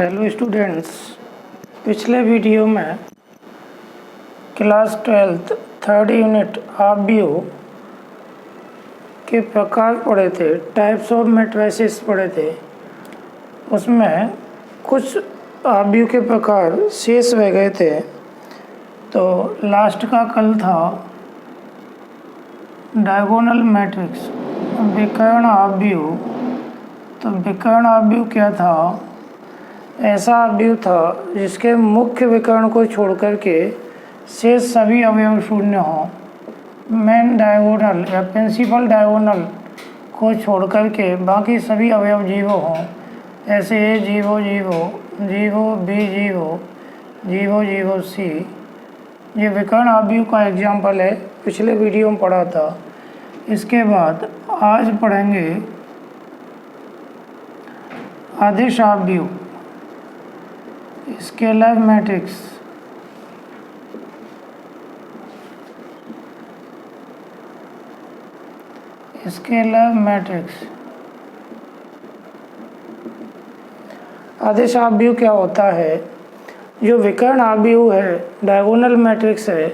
Hello students, पिछले video में class 12th third unit आव्यूह के प्रकार पढ़े थे, टाइप्स ऑफ मैट्रिसेस पढ़े थे। उसमें कुछ आव्यूह के प्रकार शेष रह गए थे। तो लास्ट का कल था डायगोनल मैट्रिक्स, विकर्ण आव्यूह। तो विकर्ण आव्यूह क्या था? ऐसा आव्यूह था जिसके मुख्य विकर्ण को छोड़कर के शेष सभी अवयव शून्य हों। मेन डायगोनल या प्रिंसिपल डायगोनल को छोड़कर के बाकी सभी अवयव जीरो हों। ऐसे A zero zero, zero B zero, zero zero C. ये विकर्ण आव्यूह का एग्जाम्पल है, पिछले वीडियो में पढ़ा था। इसके बाद आज पढ़ेंगे अदिश आव्यूह, स्केलर मैट्रिक्स। स्केलर मैट्रिक्स अदिश आव्यूह क्या होता है? जो विकर्ण आव्यूह है, डायगोनल मैट्रिक्स है,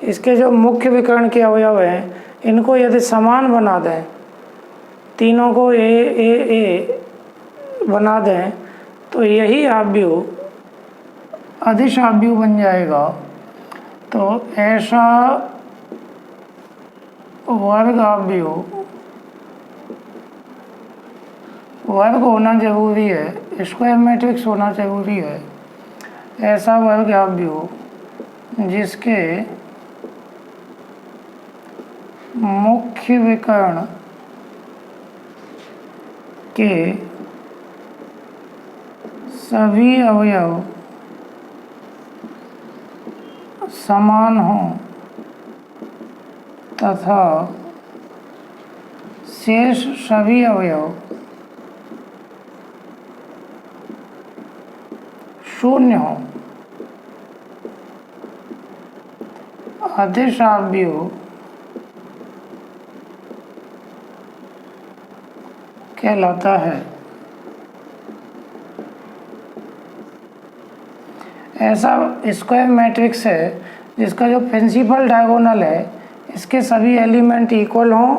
इसके जो मुख्य विकर्ण के अवयव हैं, इनको यदि समान बना दें, तीनों को ए बना दें, तो यही आव्यूह अदिश आव्यूह बन जाएगा। तो ऐसा वर्ग आव्यूह, वर्ग होना जरूरी है, स्क्वायर मैट्रिक्स होना जरूरी है। ऐसा वर्ग आव्यूह जिसके मुख्य विकर्ण के सभी अवयव समान हों तथा शेष सभी अवयव शून्य हों। अदिश आव्यूह कहलाता है। ऐसा स्क्वायर मैट्रिक्स है जिसका जो प्रिंसिपल डायगोनल है, इसके सभी एलिमेंट इक्वल हों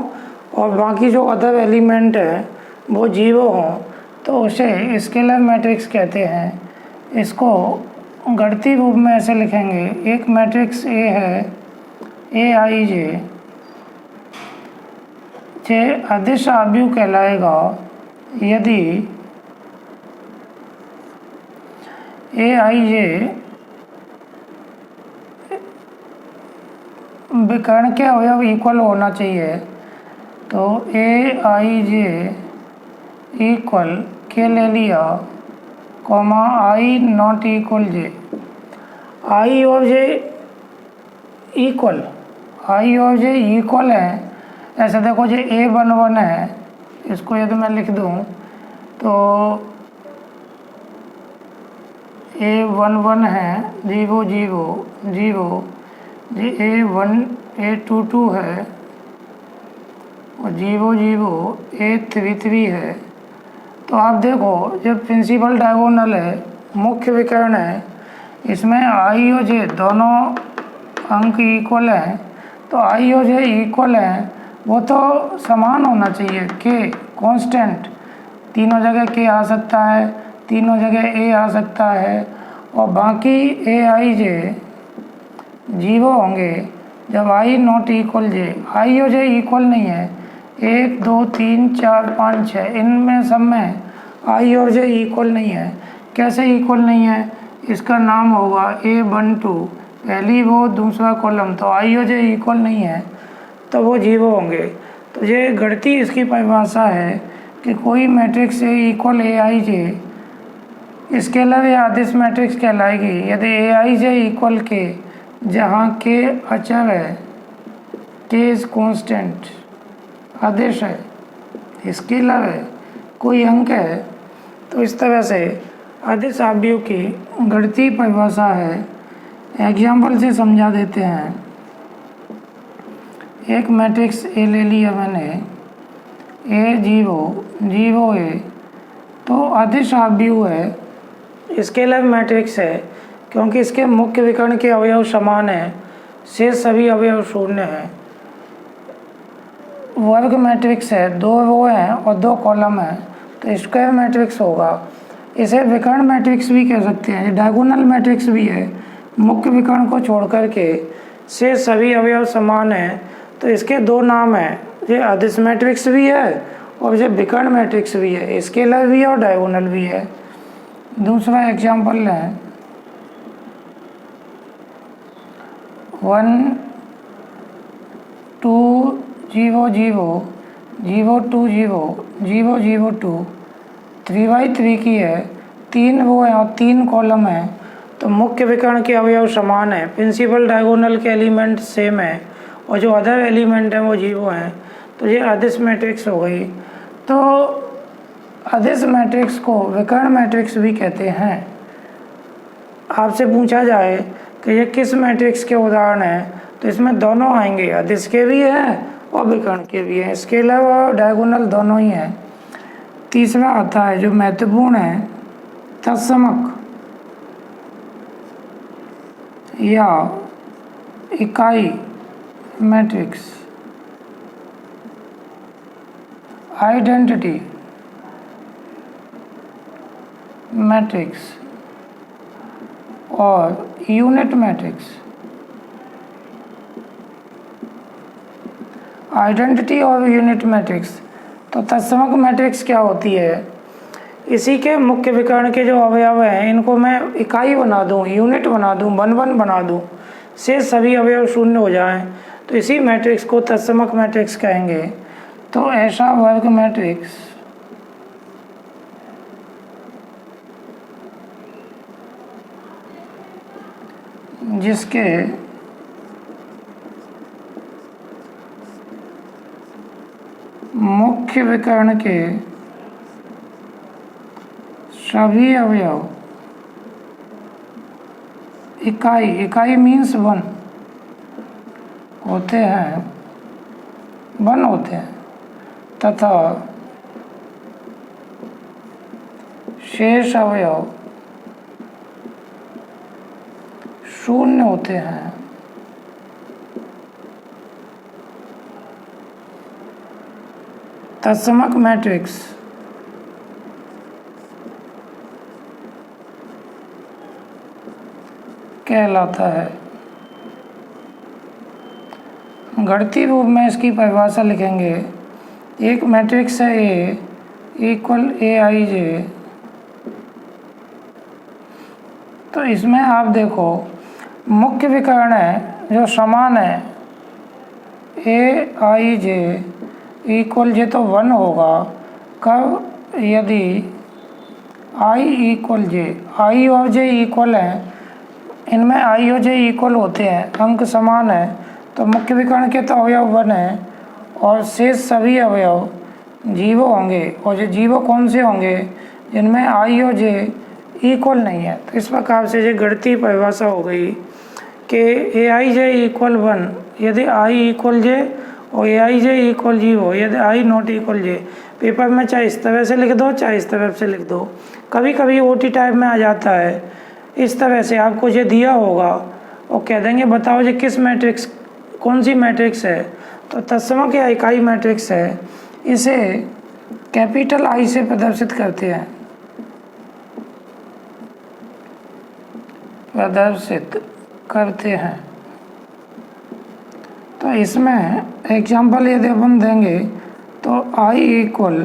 और बाकी जो अदर एलिमेंट हैं वो जीरो हों, तो उसे स्केलर मैट्रिक्स कहते हैं। इसको गणितीय रूप में ऐसे लिखेंगे, एक मैट्रिक्स ए है, ए आई जे अदिश आव्यूह कहलाएगा यदि ए आई जे विकर्ण के अवयव इक्वल होना चाहिए। तो ए आई जे इक्वल के ले लिया, कॉमा आई नॉट इक्वल जे। आई और जे इक्वल, आई और जे इक्वल है। ऐसे देखो, जे ए वन वन है, इसको यदि मैं लिख दूँ तो ए वन वन है, जीरो जीरो जीरो, जी a one a two two है और zero zero a three three है। तो आप देखो, जब प्रिंसिपल डायगोनल है, मुख्य विकर्ण है, इसमें आई और जे दोनों अंक इक्वल हैं। तो आई और जे इक्वल हैं, वो तो समान होना चाहिए। के कांस्टेंट, तीनों जगह के आ सकता है, तीनों जगह ए आ सकता है, और बाकी ए आई जे जीरो होंगे जब आई नॉट इक्वल जे। आई और जे इक्वल नहीं है, 1 2 3 4 5 6, इनमें सब में आई और जे इक्वल नहीं है। कैसे इक्वल नहीं है? इसका नाम होगा A12, पहली वो दूसरा कॉलम। तो आई और जे इक्वल नहीं है तो वो जीरो होंगे। तो ये गणितीय इसकी परिभाषा है कि कोई matrix A equal A I J scalar या अदिश मैट्रिक्स कहलाएगी यदि ए आई जे इक्वल के, जहाँ के अचर है, के इज कांस्टेंट, अदिश है, स्केलर है, कोई अंक है। तो इस तरह से अदिश आव्यूह की गणितीय परिभाषा है। एग्जाम्पल से समझा देते हैं। एक मैट्रिक्स ए ले लिया मैंने, ए जीरो जीरो ए, तो अदिश आव्यूह है स्केलर मैट्रिक्स है क्योंकि इसके मुख्य विकर्ण के अवयव समान हैं, शेष सभी अवयव शून्य हैं। वर्ग मैट्रिक्स है, 2 रो हैं और 2 कॉलम हैं, तो स्क्वायर मैट्रिक्स होगा। इसे विकर्ण मैट्रिक्स भी कह सकते हैं, डायगोनल मैट्रिक्स भी है। मुख्य विकर्ण को छोड़ करके शेष सभी अवयव समान हैं, तो इसके 2 नाम हैं, ये अदिश मैट्रिक्स भी है और ये विकर्ण मैट्रिक्स भी है, स्केलर भी है और डायगोनल भी है। दूसरा एग्जाम्पल है 1 2 0 0 0 2 0 0 0 2 3x3 की है, 3 रो हैं और 3 कॉलम हैं, तो मुख्य विकर्ण के अवयव समान है, प्रिंसिपल डायगोनल के एलिमेंट सेम है और जो अदर एलिमेंट हैं वो 0 हैं, तो ये अदिश मैट्रिक्स हो गई। तो अदिश मैट्रिक्स को विकर्ण मैट्रिक्स भी कहते हैं। आपसे पूछा जाए कि ये किस मैट्रिक्स के उदाहरण हैं, तो इसमें दोनों आएंगे, अदिश के भी हैं और विकर्ण के भी हैं, स्केलर और डायगोनल दोनों ही हैं। तीसरा आता है जो महत्वपूर्ण है, तत्समक या इकाई मैट्रिक्स, आइडेंटिटी मैट्रिक्स और यूनिट मैट्रिक्स। आइडेंटिटी और यूनिट मैट्रिक्स, तो तत्समक मैट्रिक्स क्या होती है, इसी के मुख्य विकर्ण के जो अवयव हैं इनको मैं इकाई बना दूं, यूनिट बना दूं, 1 बना दूं, से सभी अवयव शून्य हो जाएं, तो इसी मैट्रिक्स को तत्समक मैट्रिक्स कहेंगे। तो ऐसा वर्ग मैट्रिक्स जिसके मुख्य विकर्ण के सभी अवयव इकाई मीन्स 1 होते हैं, तथा शेष अवयव शून्य होते हैं। तत्समक मैट्रिक्स कहलाता है। गणितीय रूप में इसकी परिभाषा लिखेंगे, एक मैट्रिक्स है ए इक्वल AIJ, तो इसमें आप देखो मुख्य विकर्ण है जो समान है, AIJ इक्वल जे तो 1 होगा, कब, यदि I इक्वल जे, I और J इक्वल हैं, इनमें I और J इक्वल होते हैं, अंक समान है, तो मुख्य विकर्ण के तो अवयव 1 हैं और शेष सभी अवयव 0 होंगे, और ये 0 कौन से होंगे, जिनमें I और J इक्वल नहीं है। तो इस प्रकार से ये गणितीय परिभाषा हो गई कि AIJ इक्वल 1 यदि I इक्वल J और AIJ इक्वल 0 यदि I not equal J। Paper में चाहे इस तरह से लिख दो चाहे इस तरह से लिख दो, कभी कभी OT टाइप में आ जाता है, इस तरह से आपको ये दिया होगा और कह देंगे बताओ ये किस मैट्रिक्स, कौन सी मैट्रिक्स है, तो तत्समक या इकाई मैट्रिक्स है। इसे कैपिटल I से प्रदर्शित करते हैं, तो इसमें एग्जाम्पल यदि अपन देंगे तो I इक्वल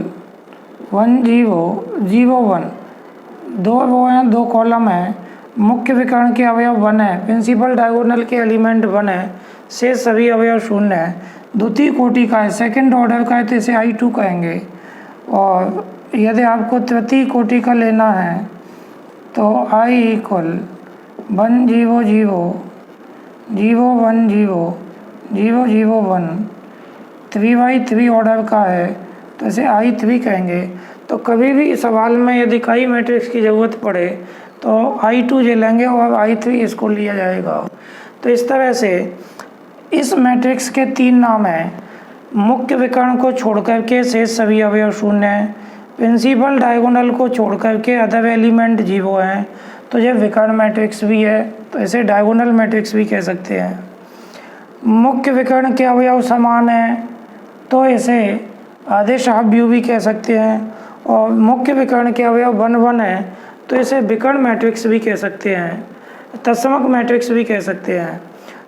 1 0 0 1, 2 रो हैं 2 कॉलम हैं, मुख्य विकर्ण के अवयव 1 है, प्रिंसिपल डायगोनल के एलिमेंट 1 है, शेष सभी अवयव शून्य है, द्वितीय कोटि का है, सेकंड ऑर्डर का है, तो इसे I2 कहेंगे। और यदि आपको तृतीय कोटि का लेना है तो I इक्वल 1 0 0 0 1 0 0 0 1, 3x3 ऑर्डर का है, तो इसे I3 कहेंगे। तो कभी भी सवाल में यदि इकाई मैट्रिक्स की ज़रूरत पड़े तो I2 ले लेंगे और I3 इसको लिया जाएगा। तो इस तरह से इस मैट्रिक्स के 3 नाम हैं, मुख्य विकर्ण को छोड़ करके शेष सभी अवयव शून्य हैं, प्रिंसिपल डायगोनल को छोड़ करके अदर एलिमेंट 0 हैं, तो ये विकर्ण मैट्रिक्स भी है, तो इसे डायगोनल मैट्रिक्स भी कह सकते हैं। मुख्य विकर्ण के अवयव समान हैं, तो इसे आदिश आव्यूह भी कह सकते हैं। और मुख्य विकर्ण के अवयव 1 1 हैं, तो इसे विकर्ण मैट्रिक्स भी कह सकते हैं, तत्समक मैट्रिक्स भी कह सकते हैं।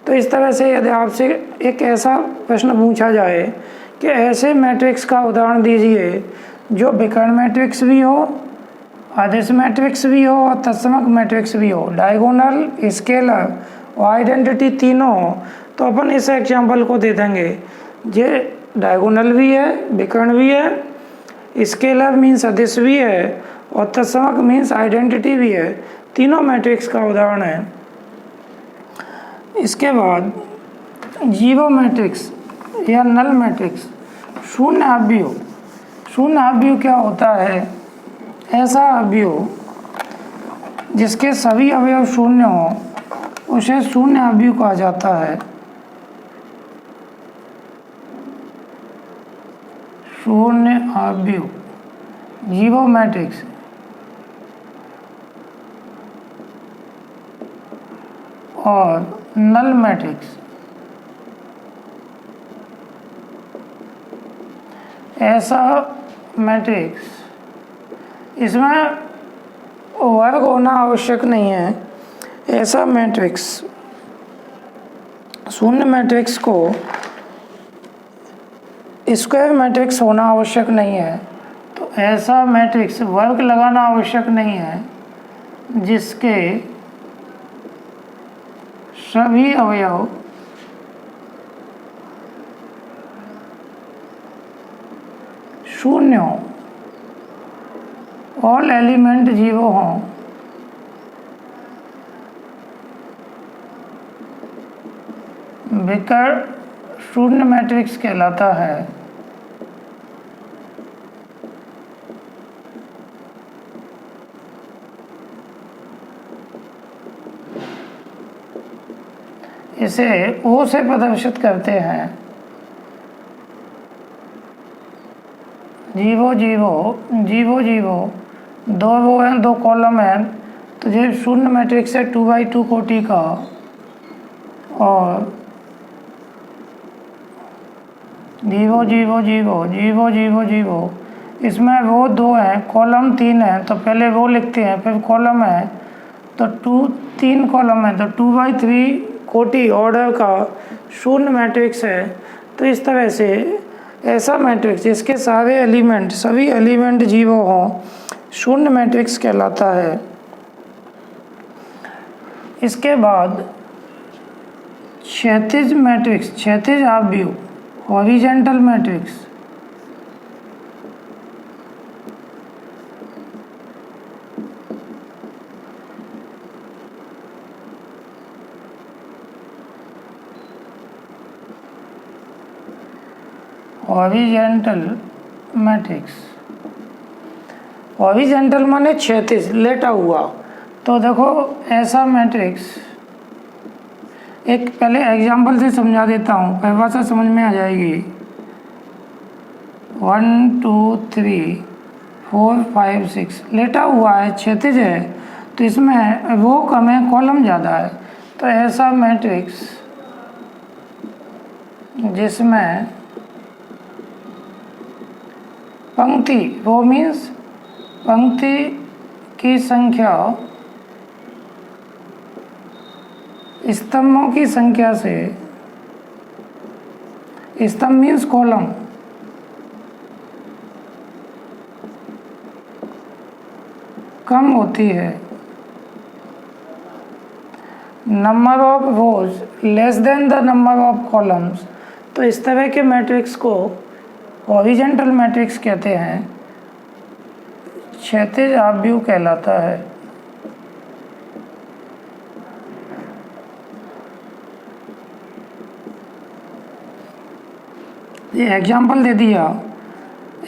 तो इस तरह से यदि आपसे एक ऐसा प्रश्न पूछा जाए कि ऐसे मैट्रिक्स का उदाहरण दीजिए जो विकर्ण मैट्रिक्स भी हो, आदिश मैट्रिक्स भी हो और तत्समक मैट्रिक्स भी हो, डायगोनल, स्केलर और आइडेंटिटी तीनों हो, तो अपन इस एग्जाम्पल को दे देंगे। ये डायगोनल भी है, विकर्ण भी है, स्केलर मीन्स अदिश भी है और तत्समक मीन्स आइडेंटिटी भी है, तीनों मैट्रिक्स का उदाहरण है। इसके बाद जीरो मैट्रिक्स या नल मैट्रिक्स, शून्य आव्यूह। शून्य आव्यूह क्या होता है? ऐसा आव्यूह जिसके सभी अवयव शून्य हों उसे शून्य आव्यूह कहा जाता है। शून्य आव्यूह, जीरो मैट्रिक्स। और नल मैट्रिक्स, ऐसा मैट्रिक्स, इसमें वर्ग होना आवश्यक नहीं है। ऐसा मैट्रिक्स, शून्य मैट्रिक्स को स्क्वायर मैट्रिक्स होना आवश्यक नहीं है। तो ऐसा मैट्रिक्स वर्ग लगाना आवश्यक नहीं है जिसके सभी अवयव शून्य हों, ऑल एलिमेंट 0 हों, विकर्ण शून्य मैट्रिक्स कहलाता है। इसे O से प्रदर्शित करते हैं। 0 0 0 0, 2 रो हैं, 2 कॉलम हैं, तो ये शून्य मैट्रिक्स है 2x2 कोटि का। और 0 0 0 0 0 0, इसमें रो 2 हैं, कॉलम 3 हैं, तो पहले रो लिखते हैं फिर कॉलम है, तो 3 कॉलम है, तो 2x3 कोटि ऑर्डर का शून्य मैट्रिक्स है। तो इस तरह से ऐसा मैट्रिक्स जिसके सारे एलिमेंट, सभी एलिमेंट 0 हों, शून्य मैट्रिक्स कहलाता है। इसके बाद क्षैतिज मैट्रिक्स, क्षैतिज आव्यूह, horizontal matrix. Horizontal matrix, horizontal माने क्षैतिज, लेटा हुआ। तो देखो ऐसा मैट्रिक्स, एक पहले एग्जाम्पल से समझा देता हूँ, परिभाषा समझ में आ जाएगी। 1 2 3 4 5 6 लेटा हुआ है, क्षैतिज है, तो इसमें रो कम है, कॉलम ज़्यादा है। तो ऐसा मैट्रिक्स जिसमें पंक्ति, रो मीन्स पंक्ति की संख्या स्तंभों की संख्या से, स्तंभ मीन्स कॉलम, कम होती है। Number of rose less than the number of columns, तो इस तरह के मैट्रिक्स को हॉरिजॉन्टल मैट्रिक्स कहते हैं, क्षैतिज आव्यूह कहलाता है। ये एग्जाम्पल दे दिया।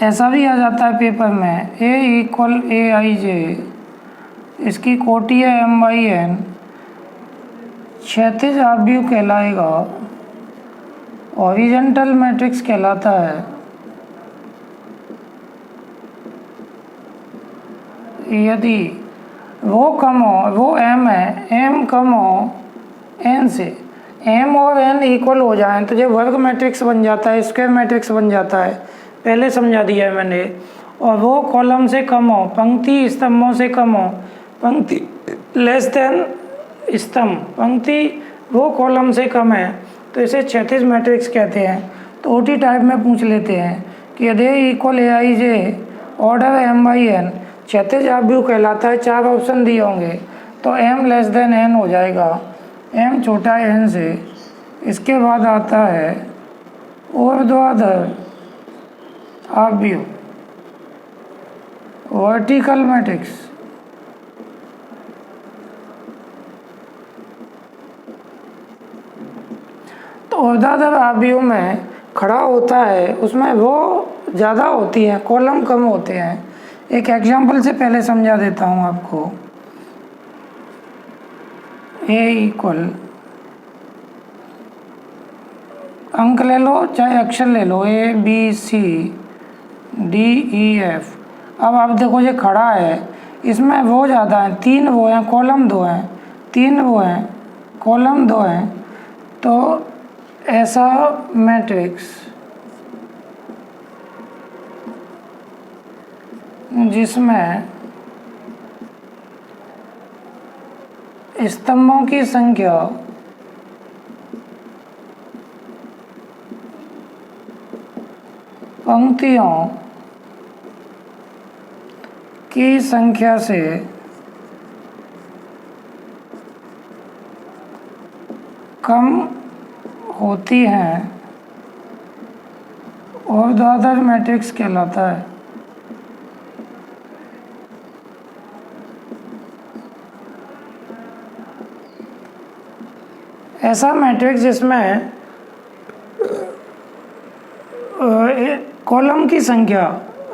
ऐसा भी आ जाता है पेपर में, A = AIJ, इसकी कोटि है M/N, क्षैतिज आव्यूह कहलाएगा, हॉरिजॉन्टल मैट्रिक्स कहलाता है। यदि वो कम हो, वो m है, m कम हो n से, m और n इक्वल हो जाएं तो जो वर्ग मैट्रिक्स बन जाता है, स्क्वायर मैट्रिक्स बन जाता है, पहले समझा दिया है मैंने। और वो कॉलम से कम हो, पंक्ति स्तंभों से कम हो, पंक्ति लेस देन स्तंभ, पंक्ति वो कॉलम से कम है तो इसे क्षैतिज मैट्रिक्स कहते हैं। तो ओटी टाइप में पूछ लेते हैं कि यदि equal A I J order m by n क्षैतिज आव्यूह कहलाता है। 4 ऑप्शन दिए होंगे तो m लेस देन n हो जाएगा, m छोटा है n से। इसके बाद आता है ऊर्ध्वाधर आव्यूह, वर्टिकल मैट्रिक्स। तो ऊर्ध्वाधर आव्यूह में खड़ा होता है, उसमें वो ज़्यादा होती है, कॉलम कम होते हैं। एक एग्जाम्पल से पहले समझा देता हूँ आपको। ए इक्वल, अंक ले लो चाहे अक्षर ले लो, A B C D E F. अब आप देखो ये खड़ा है, इसमें वो ज़्यादा हैं, 3 वो हैं, कॉलम 2 हैं, 3 वो हैं, कॉलम 2 हैं। तो ऐसा मैट्रिक्स जिसमें स्तंभों की संख्या पंक्तियों की संख्या से कम होती हैं, ऊर्ध्वाधर मैट्रिक्स कहलाता है। ऐसा मैट्रिक्स जिसमें कॉलम की संख्या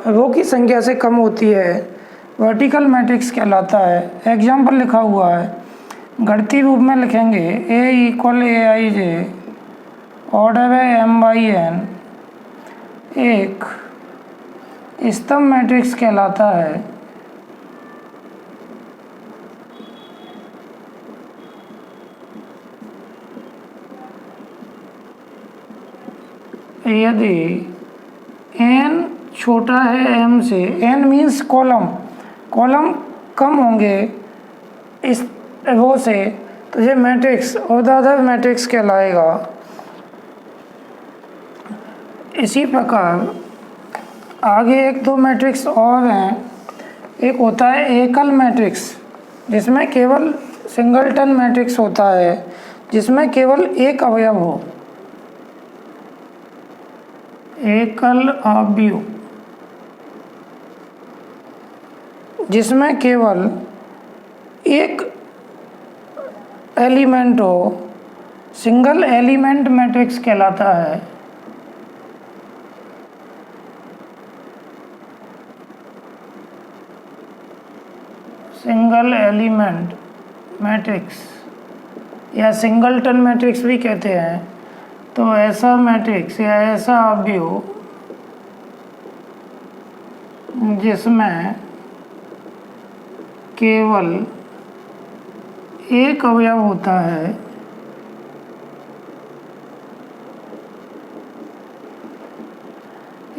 रो की संख्या से कम होती है, वर्टिकल मैट्रिक्स कहलाता है। एग्जाम्पल लिखा हुआ है, गणितीय रूप में लिखेंगे ए इक्वल ए आई जे ऑर्डर है m बाई n, एक स्तंभ मैट्रिक्स कहलाता है। यदि n छोटा है m से, n मीन्स कॉलम, कॉलम कम होंगे इस रो से, तो ये मैट्रिक्स ऊर्ध्वाधर मैट्रिक्स कहलाएगा। इसी प्रकार आगे 1-2 मैट्रिक्स और हैं। एक होता है एकल मैट्रिक्स, जिसमें केवल सिंगलटन मैट्रिक्स होता है, जिसमें केवल एक अवयव हो, एकल आव्यूह, जिसमें केवल एक एलिमेंट हो, सिंगल एलिमेंट मैट्रिक्स कहलाता है। सिंगल एलिमेंट मैट्रिक्स या सिंगलटन मैट्रिक्स भी कहते हैं। तो ऐसा मैट्रिक्स या ऐसा आव्यूह जिसमें केवल एक अवयव होता है,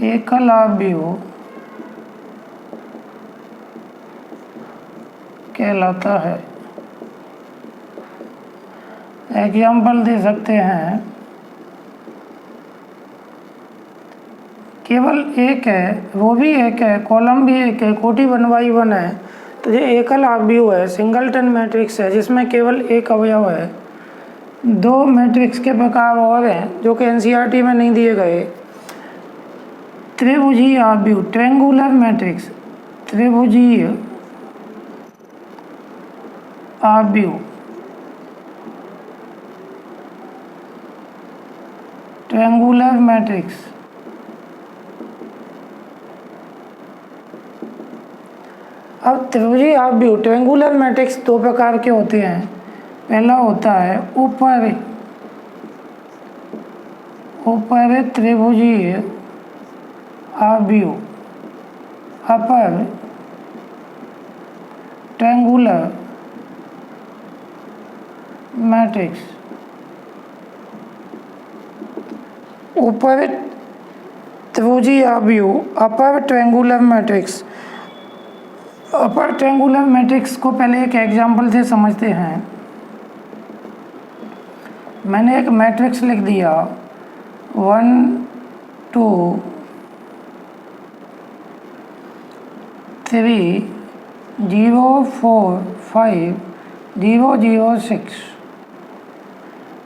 एकल आव्यूह कहलाता है। एग्जाम्पल दे सकते हैं, केवल एक है, वो भी एक है, कॉलम भी एक है, कोटि 1/1 है, तो ये एकल आव्यूह है, सिंगलटन मैट्रिक्स है, जिसमें केवल एक अवयव है। 2 मैट्रिक्स के प्रकार और हैं जो कि एनसीईआरटी में नहीं दिए गए। त्रिभुजीय आव्यूह, ट्रायंगुलर मैट्रिक्स, त्रिभुजीय आव्यूह, ट्रायंगुलर मैट्रिक्स। अब त्रिभुजीय आव्यूह ट्रायंगुलर मैट्रिक्स 2 प्रकार के होते हैं। पहला होता है ऊपर त्रिभुजीय आव्यूह, अपर ट्रायंगुलर मैट्रिक्स ऊपर त्रिभुजी आव्यूह upper triangular matrix. Upper triangular matrix को पहले एक एग्जांपल से समझते हैं। मैंने एक मैट्रिक्स लिख दिया 1 2 3 0 4 5 0 0 6।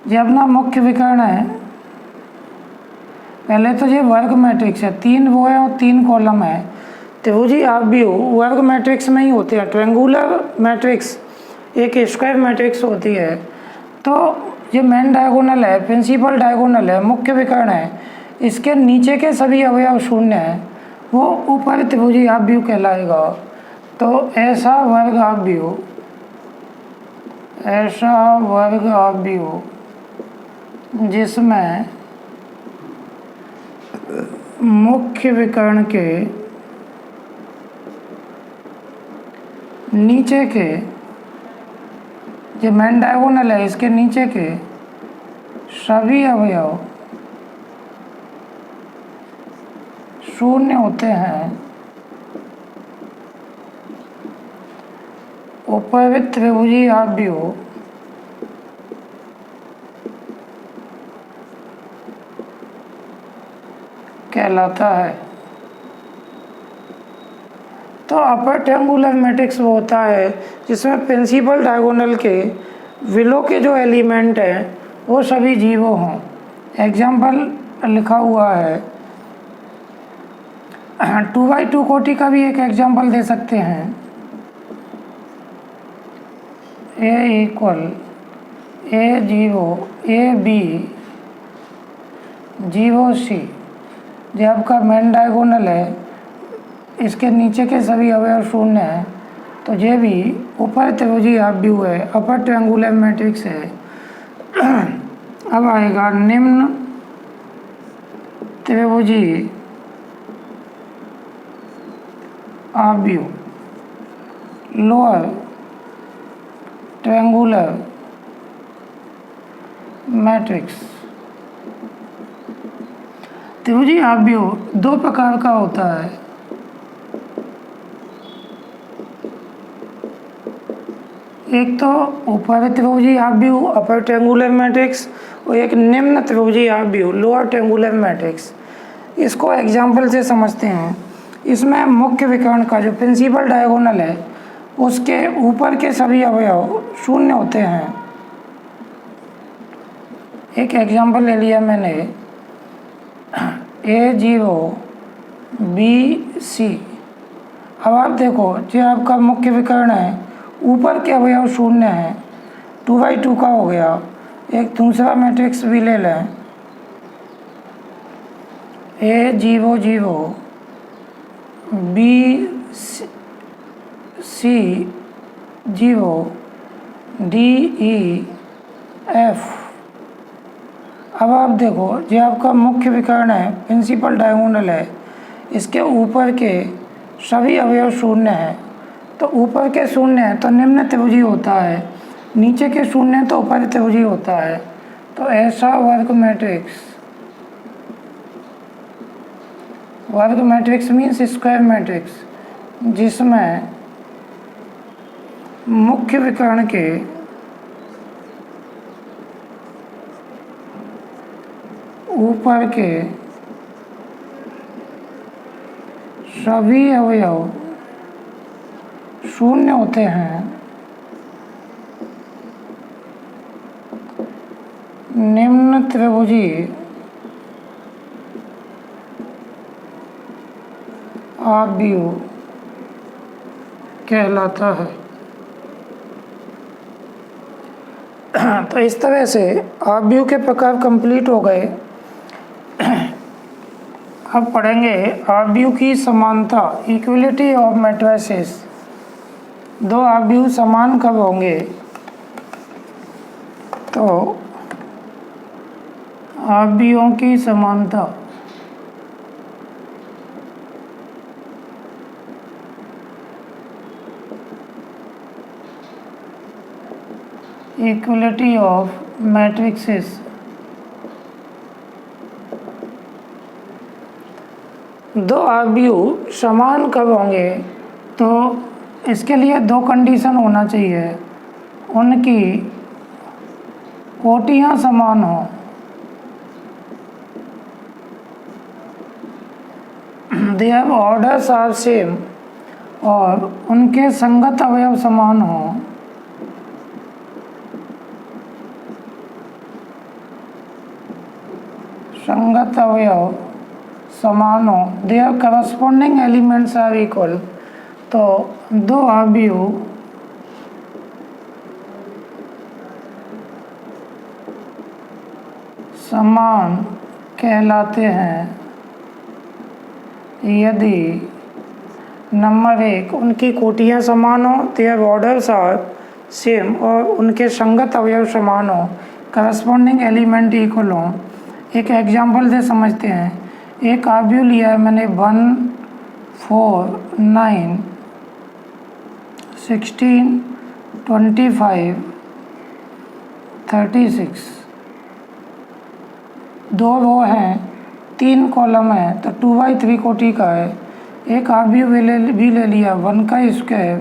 ये अपना मुख्य विकर्ण है। पहले तो ये वर्ग मैट्रिक्स है, 3 रो है और 3 कॉलम है। त्रिभुजी आव्यूह वर्ग मैट्रिक्स में ही होते हैं। ट्रायंगुलर मैट्रिक्स एक स्क्वायर मैट्रिक्स होती है। तो ये मेन डायगोनल है, प्रिंसिपल डायगोनल है, मुख्य विकर्ण है। इसके नीचे के सभी अवयव शून्य हैं, वो ऊपर त्रिभुजी आव्यूह कहलाएगा। तो ऐसा वर्ग आव्यूह जिसमें मुख्य विकर्ण के नीचे के जो मेन डायगोनल है, इसके नीचे के सभी अवयव शून्य होते हैं, उपवित त्रिभुजी आव्यूह कहलाता है। तो अपर ट्रायंगुलर मैट्रिक्स वो होता है जिसमें प्रिंसिपल डायगोनल के विलो के जो एलिमेंट हैं वो सभी जीरो हों। एग्जाम्पल लिखा हुआ है, 2x2 कोटि का भी एक एग्जाम्पल दे सकते हैं। A = A0 AB 0C जो आपका मेन डायगोनल है, इसके नीचे के सभी अवयव शून्य हैं, तो ये भी ऊपर त्रिभुजी आव्यूह है, अपर ट्रायंगुलर मैट्रिक्स है। अब आएगा निम्न त्रिभुजी आव्यूह, लोअर ट्रायंगुलर मैट्रिक्स। त्रिभुजी आव्यूह दो प्रकार का होता है। एक तो ऊपर त्रिभुजी आव्यूह अपर ट्रायंगुलर मैट्रिक्स और एक निम्न त्रिभुजी आव्यूह लोअर ट्रायंगुलर मैट्रिक्स। इसको एग्जाम्पल से समझते हैं। इसमें मुख्य विकर्ण का जो प्रिंसिपल डायगोनल है उसके ऊपर के सभी अवयव शून्य होते हैं। एक एग्जाम्पल ले लिया मैंने, A0 BC। अब आप देखो, जो आपका मुख्य विकर्ण है ऊपर के अवयव शून्य हैं, 2x2 का हो गया। एक दूसरा मैट्रिक्स भी ले लें, A0 0 BC 0 DE F। अब आप देखो, जो आपका मुख्य विकर्ण है प्रिंसिपल डायगोनल है, इसके ऊपर के सभी अवयव शून्य हैं। तो ऊपर के शून्य है तो निम्न त्रिभुजी होता है, नीचे के शून्य है तो ऊपर त्रिभुजी होता है। तो ऐसा वर्ग मैट्रिक्स मीन्स स्क्वायर मैट्रिक्स जिसमें मुख्य विकर्ण के ऊपर के सभी अवयव शून्य होते हैं, निम्न त्रिभुजी आव्यूह कहलाता है। तो इस तरह से आव्यूह के प्रकार कंप्लीट हो गए। अब पढ़ेंगे आव्यूह की समानता, इक्वलिटी ऑफ मैट्रिसेस। दो आव्यूह समान कब होंगे? तो आव्यूहों की समानता इक्वलिटी ऑफ मैट्रिक्सेस। दो आव्यूह समान कब होंगे? तो इसके लिए दो कंडीशन होना चाहिए, उनकी कोटियाँ समान हों। They have orders are same, और उनके संगत अवयव समान हों। संगत अवयव समान हो। They have corresponding elements are equal. तो दो आव्यूह समान कहलाते हैं यदि नंबर 1 उनकी कोटियाँ समान हो, देयर ऑर्डर्स आर सेम, और उनके संगत अवयव समान हो, करस्पॉन्डिंग एलिमेंट इक्वल हो। एक एग्जाम्पल से समझते हैं। एक आव्यूह लिया है मैंने 1, 4, 9, 16, 25, 36। दो रो हैं, 3 कॉलम है, तो 2/3 कोटि का है। एक आव्यूह भी ले लिया 1 का स्क्वायर,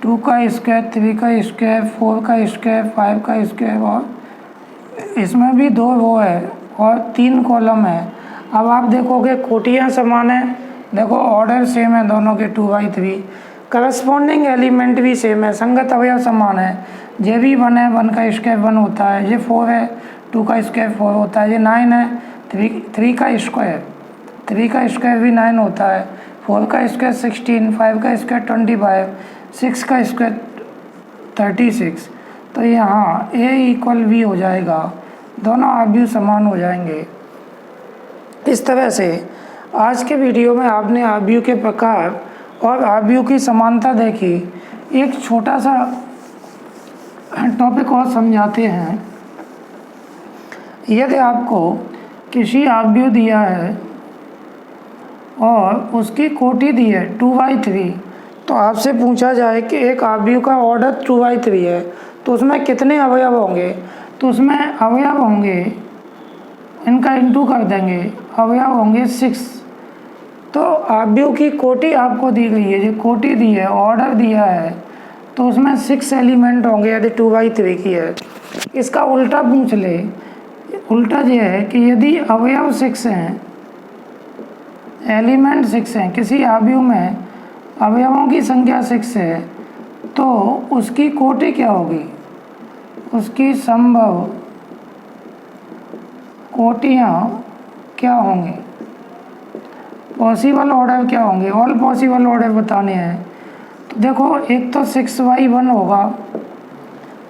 2 का स्क्वायर, 3 का स्क्वायर, 4 का स्क्वायर, 5 का स्क्वायर, और इसमें भी 2 रो है और 3 कॉलम है। अब आप देखोगे कोटियाँ समान है, देखो ऑर्डर सेम है दोनों के 2/3, करस्पॉन्डिंग एलिमेंट भी सेम है, संगत अवयव समान है। ये भी 1 है, 1 का स्क्वायर 1 होता है, ये 4 है, 2 का स्क्वायर 4 होता है, ये 9 है, 3 का स्क्वायर भी 9 होता है, 4 का स्क्वायर 16, 5 का स्क्वायर 25, 6 का स्क्वायर 36। तो यहाँ A इक्वल B हो जाएगा, दोनों आव्यूह समान हो जाएंगे। इस तरह से आज के वीडियो में आपने आव्यूह के प्रकार और आव्यूह की समानता देखी। एक छोटा सा टॉपिक और समझाते हैं। यदि आपको किसी आव्यूह दिया है और उसकी कोटि दी है 2/3, तो आपसे पूछा जाए कि एक आव्यूह का ऑर्डर 2/3 है, तो उसमें कितने अवयव होंगे? तो उसमें अवयव होंगे, इनका इंटू कर देंगे, अवयव होंगे 6। तो आव्यूह की कोटि आपको दी गई है, जो कोटि दी है, ऑर्डर दिया है, तो उसमें 6 एलिमेंट होंगे यदि 2/3 की है। इसका उल्टा पूछ ले, उल्टा ये है कि यदि अवयव 6 हैं, एलिमेंट 6 हैं, किसी आव्यूह में अवयवों की संख्या 6 है, तो उसकी कोटि क्या होगी? उसकी संभव कोटियाँ क्या होंगी? पॉसिबल ऑर्डर क्या होंगे? ऑल पॉसिबल ऑर्डर बताने हैं। तो देखो, एक तो 6/1 होगा,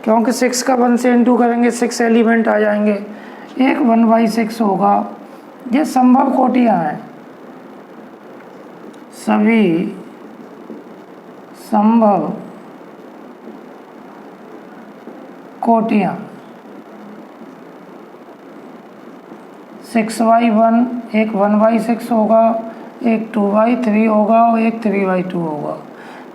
क्योंकि 6 का 1 से इंटू करेंगे 6 एलिमेंट आ जाएंगे। एक 1/6 होगा। ये संभव कोटियाँ हैं, सभी संभव कोटियाँ। 6/1, एक 1/6 होगा, एक 2/3 होगा और एक 3/2 होगा।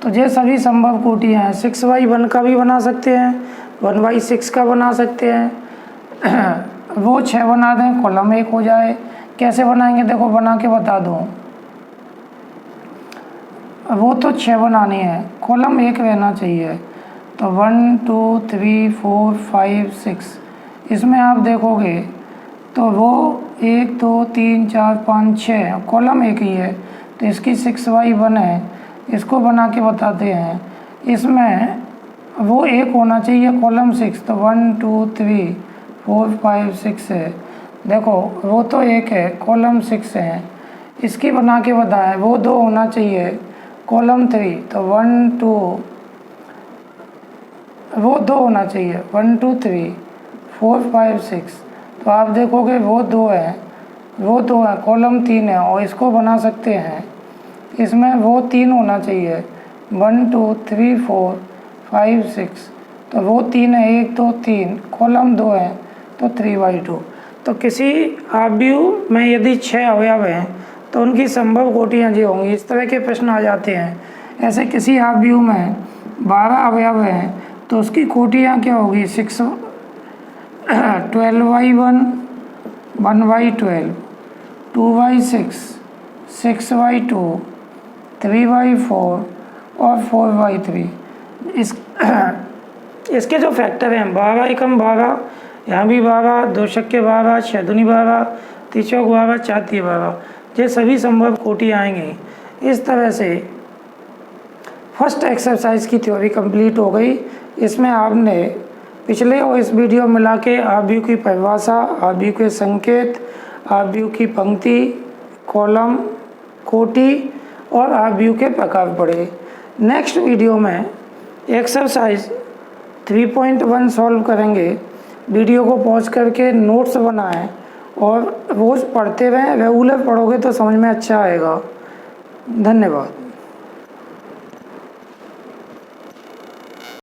तो ये सभी संभव कोटियाँ हैं। 6/1 का भी बना सकते हैं, 1/6 का बना सकते हैं। वो 6 बना दें, कॉलम 1 हो जाए। कैसे बनाएंगे? देखो, बना के बता दूँ। वो तो 6 बनानी है, कॉलम 1 रहना चाहिए। तो 1, 2, 3, 4, 5, 6, इसमें आप देखोगे तो वो 1, 2, 3, 4, 5, 6, कॉलम 1 ही है, तो इसकी 6/1 है। इसको बना के बताते हैं। इसमें वो 1 होना चाहिए, कॉलम 6, तो 1, 2, 3, 4, 5, 6 है। देखो, वो तो 1 है, कॉलम 6 है। इसकी बना के बताएं, वो 2 होना चाहिए, कॉलम 3, तो 1, 2, वो 2 होना चाहिए, 1, 2, 3, 4, 5, 6। तो आप देखोगे वो 2 है, वो 2 है, कॉलम 3 है, और इसको बना सकते हैं। इसमें वो 3 होना चाहिए, 1, 2, 3, 4, 5, 6, तो वो 3 है, 1, 2, 3, कॉलम 2 है, तो 3/2। तो किसी आव्यूह में यदि 6 अवयव हैं तो उनकी संभव कोटियाँ जी होंगी। इस तरह के प्रश्न आ जाते हैं। ऐसे किसी आव्यूह में 12 अवयव हैं तो उसकी कोटियाँ क्या होगी? 6 12/1 1/12 2/6 6/2 3/4 और 4/3। इसके जो फैक्टर हैं 12 एकम 12, यहाँ भी 12, 2 छक्के 12, 6 दूनी 12, 3 चौक 12, 4 तिये 12, ये सभी संभव कोटि आएंगे। इस तरह से फर्स्ट एक्सरसाइज की थ्योरी कंप्लीट हो गई। इसमें आपने पिछले और इस वीडियो मिला के आव्यूह की परिभाषा, आव्यूह के संकेत, आव्यूह की पंक्ति, कॉलम, कोटि और आव्यूह के प्रकार पढ़े। नेक्स्ट वीडियो में एक्सरसाइज 3.1 सॉल्व करेंगे। वीडियो को पॉज करके नोट्स बनाएं और रोज़ पढ़ते रहें। रेगुलर पढ़ोगे तो समझ में अच्छा आएगा। धन्यवाद।